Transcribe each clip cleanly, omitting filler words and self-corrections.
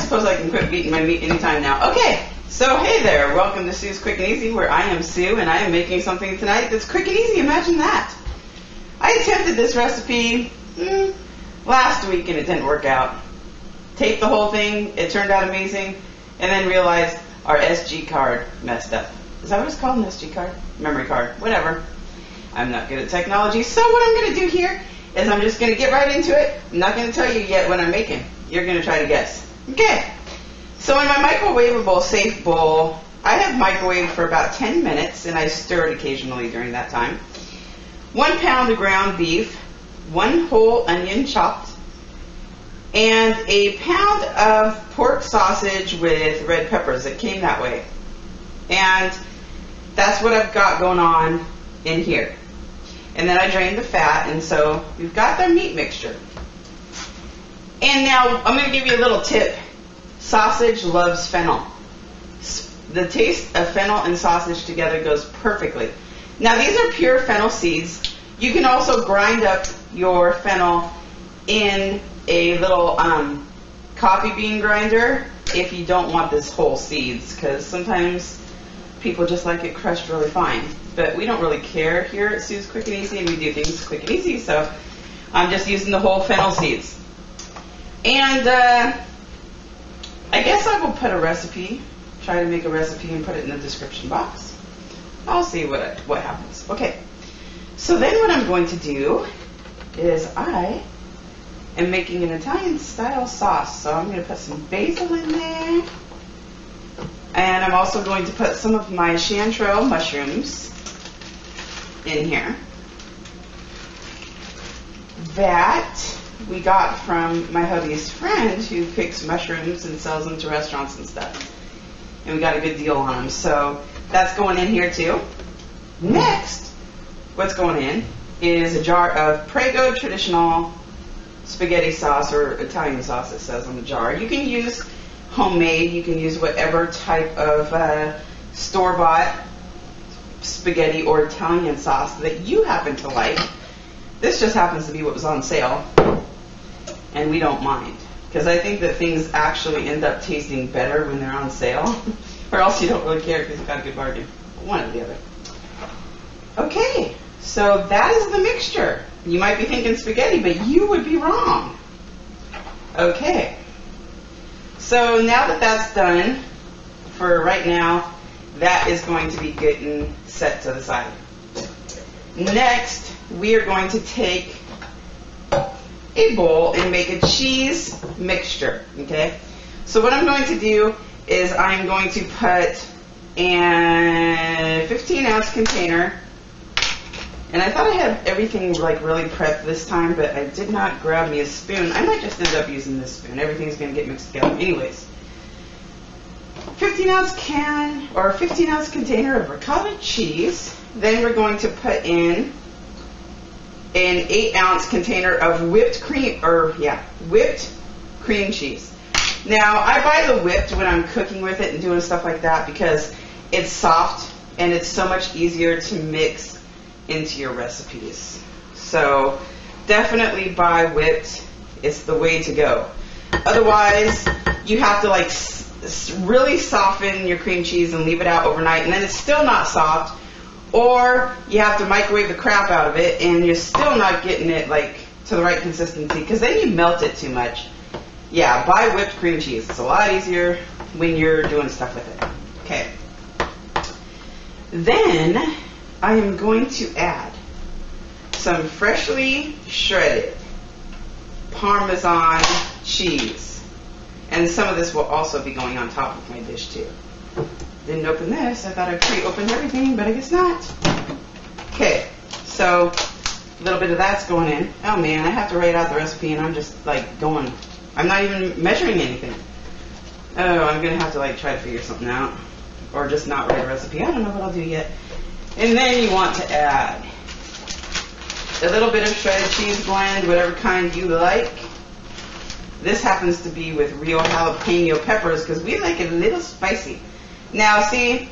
suppose I can quit beating my meat anytime now. Okay, so hey there, welcome to Sue's Quick and Easy, where I am Sue and I am making something tonight that's quick and easy. Imagine that. I attempted this recipe last week and it didn't work out. Taped the whole thing, it turned out amazing, and then realized our SD card messed up. Is that what it's called, an SD card? Memory card, whatever. I'm not good at technology, so what I'm going to do here is I'm just going to get right into it. I'm not going to tell you yet what I'm making. You're going to try to guess. Okay, so in my microwavable safe bowl, I have microwaved for about 10 minutes, and I stir it occasionally during that time. 1 pound of ground beef, 1 whole onion chopped, and a pound of pork sausage with red peppers. It came that way. And that's what I've got going on in here. And then I drained the fat, and so we've got the meat mixture. And now I'm going to give you a little tip. Sausage loves fennel. The taste of fennel and sausage together goes perfectly. Now these are pure fennel seeds. You can also grind up your fennel in a little coffee bean grinder if you don't want this whole seeds, because sometimes people just like it crushed really fine. But we don't really care here at Sue's Quick and Easy, and we do things quick and easy, so I'm just using the whole fennel seeds. And I guess I will put a recipe, try to make a recipe and put it in the description box. I'll see what happens. Okay, so then what I'm going to do is I am making an Italian style sauce. So I'm going to put some basil in there. And I'm also going to put some of my chanterelle mushrooms in here that we got from my hubby's friend who picks mushrooms and sells them to restaurants and stuff. And we got a good deal on them. So that's going in here too. Next, what's going in is a jar of Prego traditional spaghetti sauce, or Italian sauce it says on the jar. You can use homemade, you can use whatever type of store-bought spaghetti or Italian sauce that you happen to like. This just happens to be what was on sale, and we don't mind, because I think that things actually end up tasting better when they're on sale, or else you don't really care because you got a good bargain. One or the other. Okay, so that is the mixture. You might be thinking spaghetti, but you would be wrong. Okay, so now that that's done, for right now, that is going to be getting set to the side. Next, we are going to take a bowl and make a cheese mixture, okay? So what I'm going to do is I'm going to put in a 15-ounce container, and I thought I had everything like really prepped this time, but I did not grab me a spoon. I might just end up using this spoon. Everything's going to get mixed together anyways. 15-ounce can, or 15-ounce container of ricotta cheese. Then we're going to put in an 8-ounce container of whipped cream cheese. Now, I buy the whipped when I'm cooking with it and doing stuff like that because it's soft and it's so much easier to mix into your recipes. So definitely buy whipped. It's the way to go. Otherwise, you have to like really soften your cream cheese and leave it out overnight, and then it's still not soft. Or you have to microwave the crap out of it, and you're still not getting it like to the right consistency, because then you melt it too much. Yeah, buy whipped cream cheese. It's a lot easier when you're doing stuff with it. Okay. Then I am going to add some freshly shredded Parmesan cheese. And some of this will also be going on top of my dish too. Didn't open this. I thought I pre-opened everything, but I guess not. Okay, so a little bit of that's going in. Oh man, I have to write out the recipe and I'm just like going. I'm not even measuring anything. Oh, I'm going to have to like try to figure something out. Or just not write a recipe. I don't know what I'll do yet. And then you want to add a little bit of shredded cheese blend, whatever kind you like. This happens to be with real jalapeno peppers because we like it a little spicy. Now see,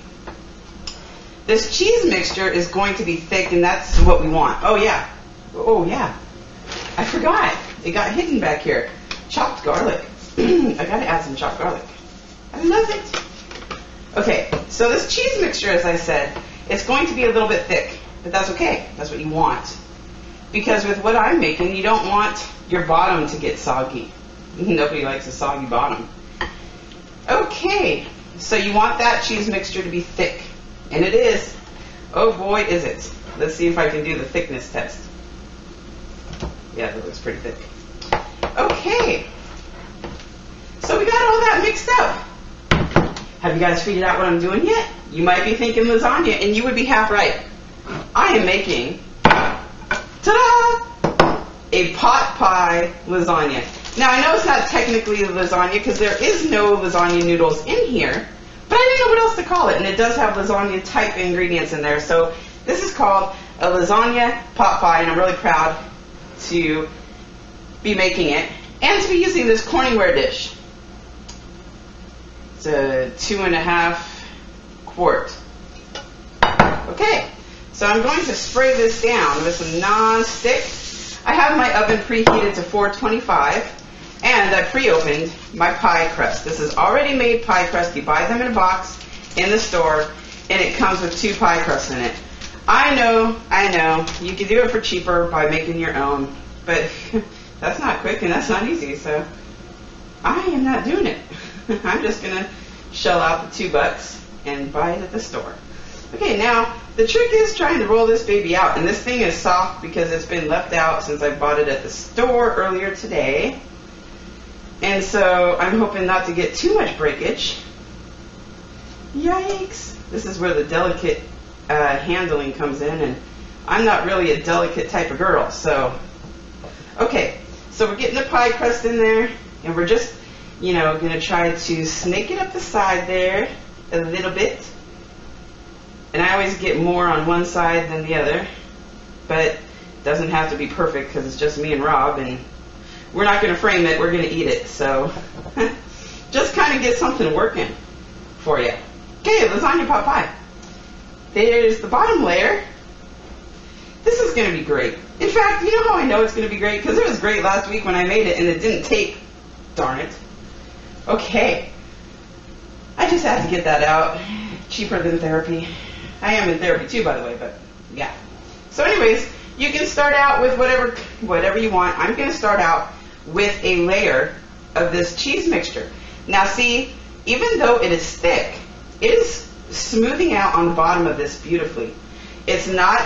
this cheese mixture is going to be thick, and that's what we want. Oh yeah, I forgot. It got hidden back here. Chopped garlic. I gotta add some chopped garlic. I love it. Okay, so this cheese mixture, as I said, it's going to be a little bit thick, but that's okay. That's what you want. Because with what I'm making, you don't want your bottom to get soggy. Nobody likes a soggy bottom. Okay, so you want that cheese mixture to be thick. And it is. Oh boy, is it. Let's see if I can do the thickness test. Yeah, that looks pretty thick. Okay. So we got all that mixed up. Have you guys figured out what I'm doing yet? You might be thinking lasagna, and you would be half right. I am making, ta-da, a pot pie lasagna. Now, I know it's not technically lasagna because there is no lasagna noodles in here, but I didn't know what else to call it, and it does have lasagna type ingredients in there. So this is called a lasagna pot pie, and I'm really proud to be making it and to be using this Corningware dish. It's a 2.5 quart. Okay, so I'm going to spray this down with some non-stick. I have my oven preheated to 425. And I pre-opened my pie crust. This is already made pie crust. You buy them in a box in the store, and it comes with 2 pie crusts in it. I know, you can do it for cheaper by making your own, but that's not quick and that's not easy, so I am not doing it. I'm just going to shell out the $2 and buy it at the store. Okay, now the trick is trying to roll this baby out, and this thing is soft because it's been left out since I bought it at the store earlier today. And so I'm hoping not to get too much breakage. Yikes. This is where the delicate handling comes in, and I'm not really a delicate type of girl. So, okay. So we're getting the pie crust in there, and we're just, going to try to snake it up the side there a little bit. And I always get more on one side than the other, but it doesn't have to be perfect because it's just me and Rob, and we're not going to frame it, we're going to eat it, so just kind of get something working for you. Okay, lasagna pot pie. There's the bottom layer. This is going to be great. In fact, you know how I know it's going to be great? Because it was great last week when I made it and it didn't tape. Darn it. Okay. I just had to get that out. Cheaper than therapy. I am in therapy too, by the way, but yeah. So anyways, you can start out with whatever you want. I'm going to start out with a layer of this cheese mixture. Now see, even though it is thick, it is smoothing out on the bottom of this beautifully. It's not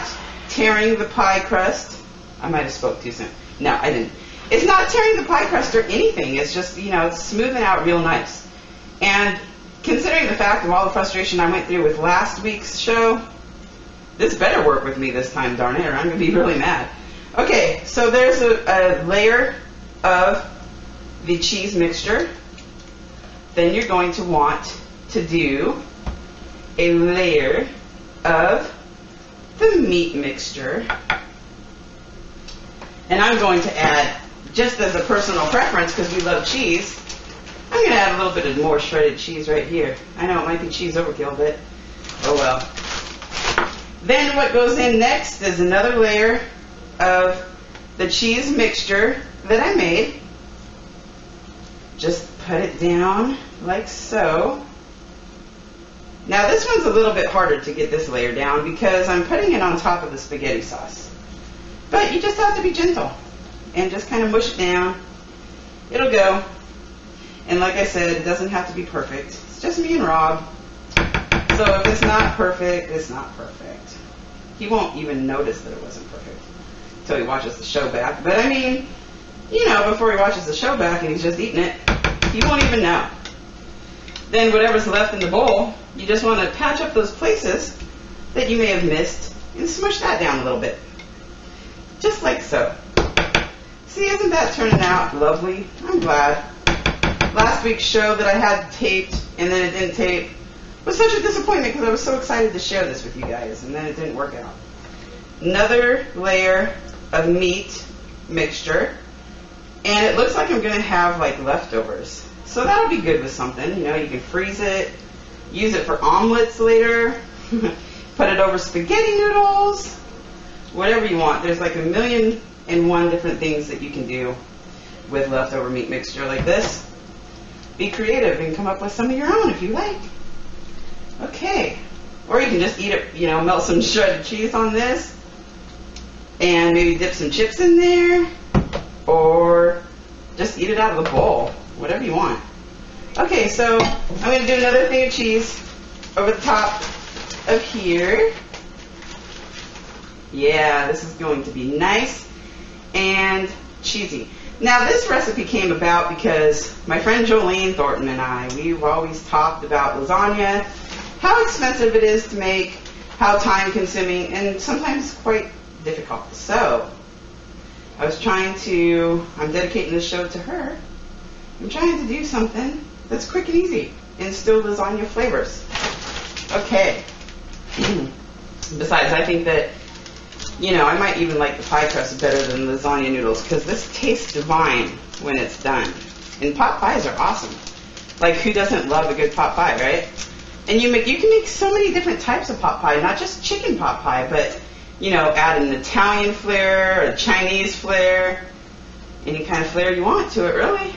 tearing the pie crust. I might have spoke too soon. No, I didn't. It's not tearing the pie crust or anything. It's just, it's smoothing out real nice. And considering the fact of all the frustration I went through with last week's show, this better work with me this time, darn it, or I'm going to be really mad. Okay, so there's a layer of the cheese mixture. Then you're going to want to do a layer of the meat mixture. And I'm going to add, just as a personal preference, because we love cheese, I'm going to add a little bit of more shredded cheese right here. I know it might be cheese overkill, but oh well. Then what goes in next is another layer of the cheese mixture that I made. Just put it down like so. Now this one's a little bit harder to get this layer down because I'm putting it on top of the spaghetti sauce. But you just have to be gentle and just kind of mush it down. It'll go. And like I said, it doesn't have to be perfect. It's just me and Rob. So if it's not perfect, it's not perfect. He won't even notice that it wasn't perfect until he watches the show back. But I mean, before he watches the show back and he's just eating it, he won't even know. Then whatever's left in the bowl, you just want to patch up those places that you may have missed and smush that down a little bit. Just like so. See, isn't that turning out lovely? I'm glad. Last week's show that I had taped and then it didn't tape was such a disappointment because I was so excited to share this with you guys, and then it didn't work out. Another layer of meat mixture, and it looks like I'm going to have like leftovers. So that'll be good with something. You can freeze it, use it for omelets later, put it over spaghetti noodles, whatever you want. There's like 1,000,001 different things that you can do with leftover meat mixture like this. be creative and come up with some of your own if you like. Okay. Or you can just eat it, you know, melt some shredded cheese on this and maybe dip some chips in there, or just eat it out of the bowl, whatever you want. Okay, so I'm going to do another thing of cheese over the top of here. Yeah, this is going to be nice and cheesy. Now, this recipe came about because my friend Jolene Thornton and I, we've always talked about lasagna, how expensive it is to make, how time-consuming, and sometimes quite difficult. So, I'm dedicating this show to her. I'm trying to do something that's quick and easy and still lasagna flavors. Okay. Besides, I think that, you know, I might even like the pie crust better than lasagna noodles because this tastes divine when it's done. And pot pies are awesome. Like, who doesn't love a good pot pie, right? And you can make so many different types of pot pie, not just chicken pot pie, but, you know, add an Italian flair or a Chinese flair, any kind of flair you want to it, really.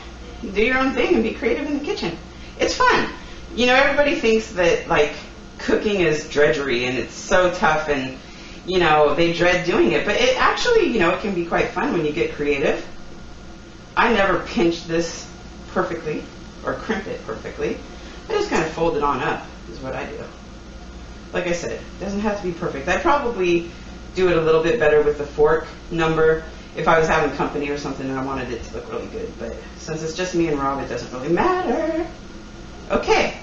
Do your own thing and be creative in the kitchen. It's fun. You know, everybody thinks that, like, cooking is drudgery and it's so tough and, you know, they dread doing it. But it actually, you know, it can be quite fun when you get creative. I never pinch this perfectly or crimp it perfectly. I just kind of fold it on up is what I do. Like I said, it doesn't have to be perfect. I'd probably do it a little bit better with the fork number if I was having company or something and I wanted it to look really good. But since it's just me and Rob, it doesn't really matter. Okay.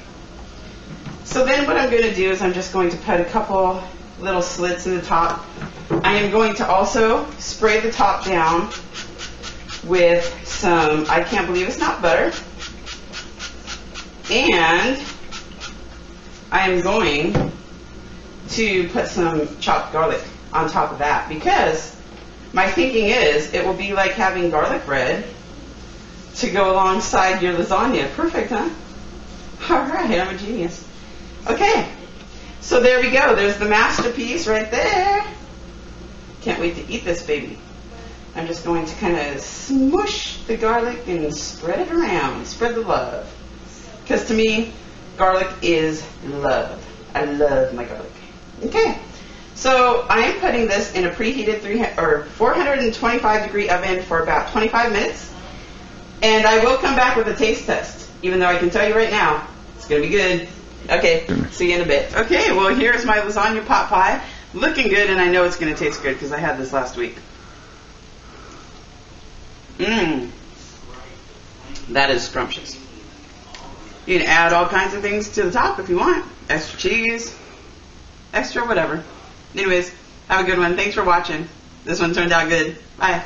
So then what I'm going to do is I'm just going to put a couple little slits in the top. I am going to also spray the top down with some, I can't believe it's not butter. And I am going to put some chopped garlic on top of that because my thinking is it will be like having garlic bread to go alongside your lasagna. Perfect, huh? All right, I'm a genius. Okay, so there we go. There's the masterpiece right there. Can't wait to eat this baby. I'm just going to kind of smush the garlic and spread it around. Spread the love. Because to me, garlic is love. I love my garlic. Okay, so I am putting this in a preheated 425 degree oven for about 25 minutes. And I will come back with a taste test, even though I can tell you right now, it's going to be good. Okay, see you in a bit. Okay, well, here's my lasagna pot pie. Looking good, and I know it's going to taste good because I had this last week. That is scrumptious. You can add all kinds of things to the top if you want. Extra cheese, extra whatever. Anyways, have a good one. Thanks for watching. This one turned out good. Bye.